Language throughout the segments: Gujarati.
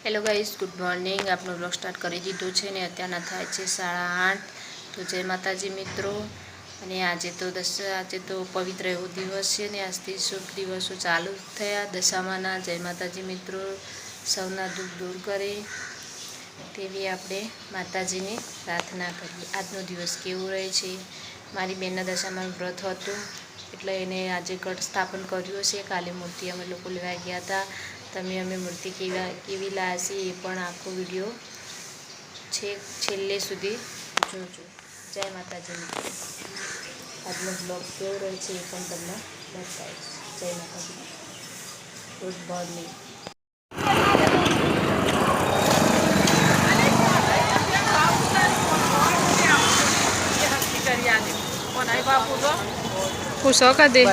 Hello guys, good morning. આપણો બ્લોગ સ્ટાર્ટ કરી દીધો છે ને અત્યારના થાય છે 8:30। તો જય માતાજી મિત્રો। અને આજે તો પવિત્ર એવો દિવસ છે ને આજથી શુભ દિવસો ચાલુ થયા દશામાના। જય માતાજી મિત્રો, સૌના દુઃખ દૂર કરે તેવી આપણે માતાજીને પ્રાર્થના કરીએ। આજનો દિવસ કેવો રહે છે। મારી બેનના દશામાનું વ્રત હતું એટલે એને આજે ઘટ સ્થાપન કર્યું છે। કાલે મૂર્તિ અમે લોકો લેવા ગયા હતા। તમે અમે મૂર્તિ કેવી લાવ્યા છીએ એ પણ આખો વિડીયો છેલ્લે સુધી જોજો। જય માતાજી મિત્રો। આજનો બ્લોગ કેવો રહે છે એ પણ તમને બતાવીશ। જય માતાજી, ગુડ મોર્નિંગ। પૂછો કદી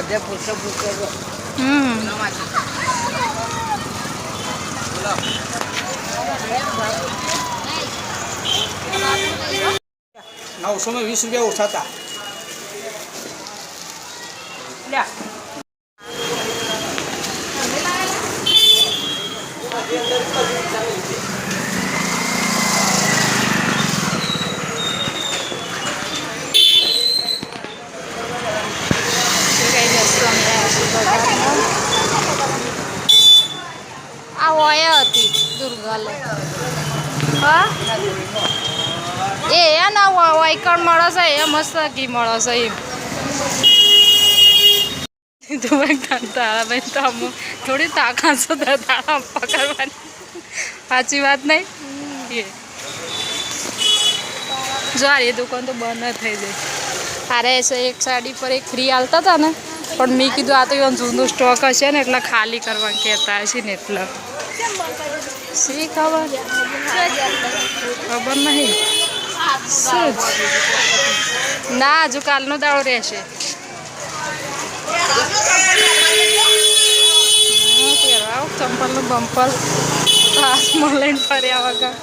₹900 में 20 रुपया उठाता। આ હોય હતી દુર્ગાલે હા એ ના વાયકણ મળે છે એ મસ્ત ઘી મળે છે એમ તારા ભાઈ તો અમુ થોડી તાકાત છે તારા પકડવાની સાચી વાત નહીં એ જો એ દુકાન તો બંધ થઈ જાય। અરે એક સાડી પર એક ફ્રી હાલતા હતા ને પણ મેં કીધું આ તો એવો જૂનો સ્ટોક હશે ને એટલે ખાલી કરવા કહેતા હશે ને એટલે શી ખબર નહીં શું ના હજુ કાલનો દાડો રહેશે। ચંપલનું બમ્પલ હાથમાં લઈને ફર્યા વગર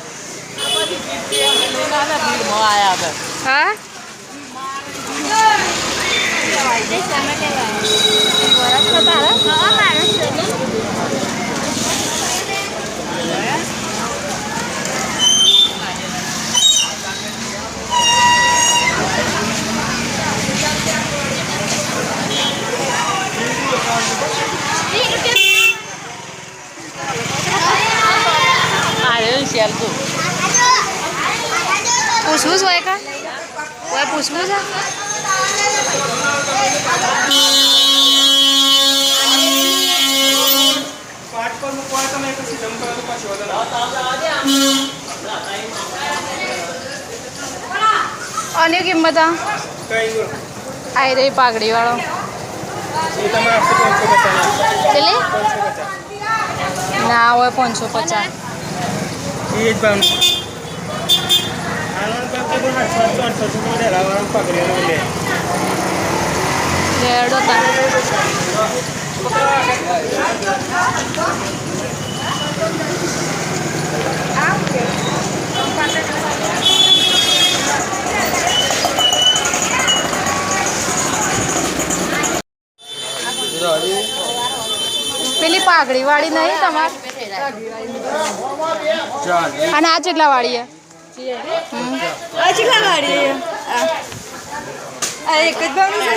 હા પૂછવું હોય કા કોઈ પૂછવું છે આની કિંમત આવી રહી પાઘડી વાળો કેટલી ના હોય 550 પેલી પાઘડી વાળી નહીં તમારે અને આ કેટલા વાળી આ કેટલા વાળી આ એક જ ભાવનું છે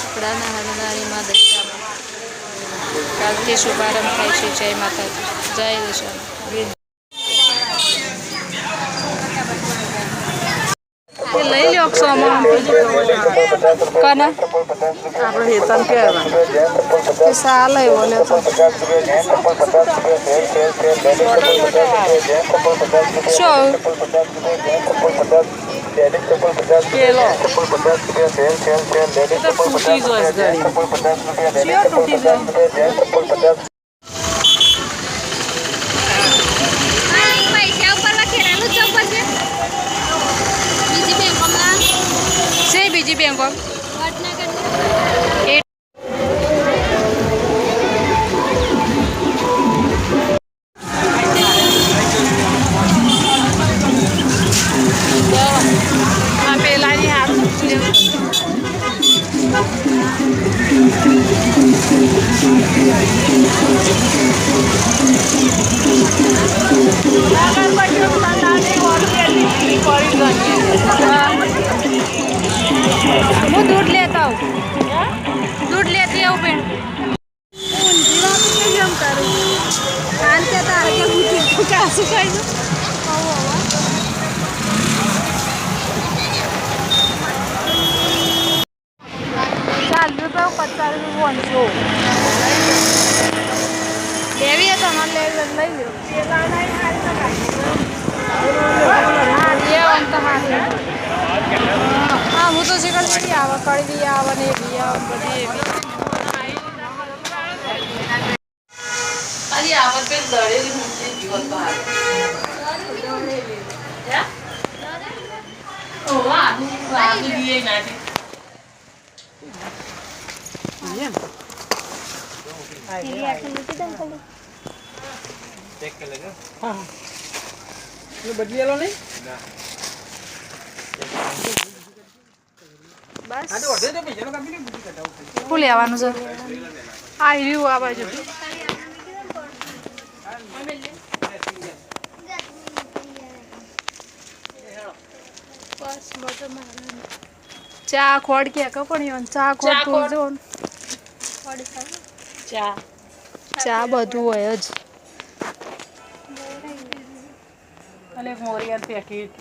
કપડાના હરનારીમાં દશામાં કાલથી શુભારંભ થાય છે। જય માતાજી, જય દશામાં। લઈ લો સોમાં કને આપણે હેતન કે સાલ બોલે તો શું કેલો તો ફૂટી જોઈશ ગાડી શિયોર તૂટી જાય બીજી બેંકો પેલાની હાથ दूध लेता हूँ दूध लेती हूँ पेड़ લેવી તો અમારે લઈ લો હા હું તો શીખર બી આવે કળી બી આવે ને એ બી આવે બધી એવી ખાલી આવત પેલી દળેલી મૂર્તિ જીવન તો આવે ઓ વાહ દીએ નાથી બદલી આલો નહીં બસ આ તો અડધે તો પૈસાનો કાપી ને બુદ્ધિ કઢાવું શું લેવાનું છે આ રહ્યું આ બાજુ ચા ખોડ કે પણ ચા ખોડ તું જો ચા બધું હોય જ અને એક મોરિયલ પેકેટ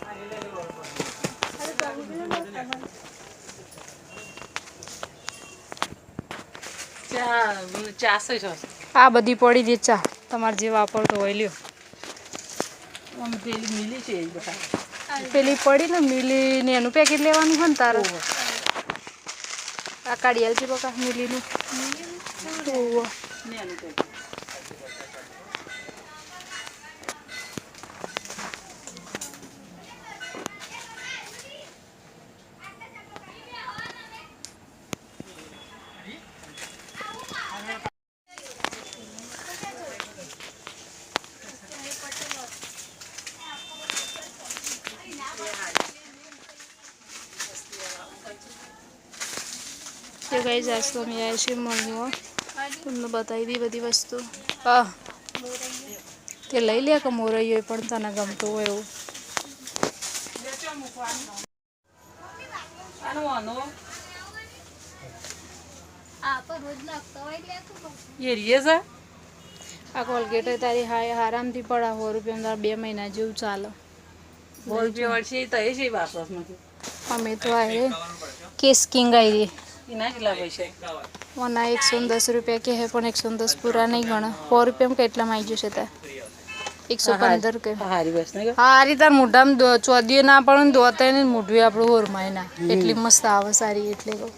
ચાસે છે આ બધી પડી રહી ચા તમારે જે વાપરતો હોય લ્યો આમ પેલી મિલી છે એ બધા પેલી પડી ને મિલી ને એનું પેકેટ લેવાનું હોય ને તારે આ કાઢી આલતી બકા મિલીનું ઓહો ને એનું પેકેટ તો ગાઈઝ આજ તો અમે આવ્યા છીએ મળવા તમને બતાવી દી બધી વસ્તુ હા તે લઈ લે કે મોરૈયો પણ તને ગમતું હોય એવું એ રીએ છે આ કોલગેટ તારી આરામથી પડા 100 રૂપિયા 2 મહિના જેવું ચાલે બોલ પે વર્ષે તો એ છે વાપસમાંથી અમે તો આયે કેસ કિંગ આવી એના કેટલા પૈસા વના 110 રૂપિયા કે હે પણ 110 પૂરા નહીં ગણા 100 રૂપિયામાં કેટલામાં આવી જશે તા 115 કે હારી બસ ને હારી તાર મોઢામાં ચોદીએ ના પડે ને દોતે ને મોઢું આપણું હોરમાય ના એટલી મસ્ત આવે સારી એટલે કહું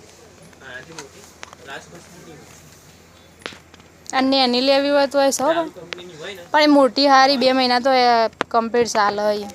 અને એની લેવી હોય તો એ સૌ પણ એ મોટી હારી 2 મહિના તો કમ્પ્લીટ ચાલે હોય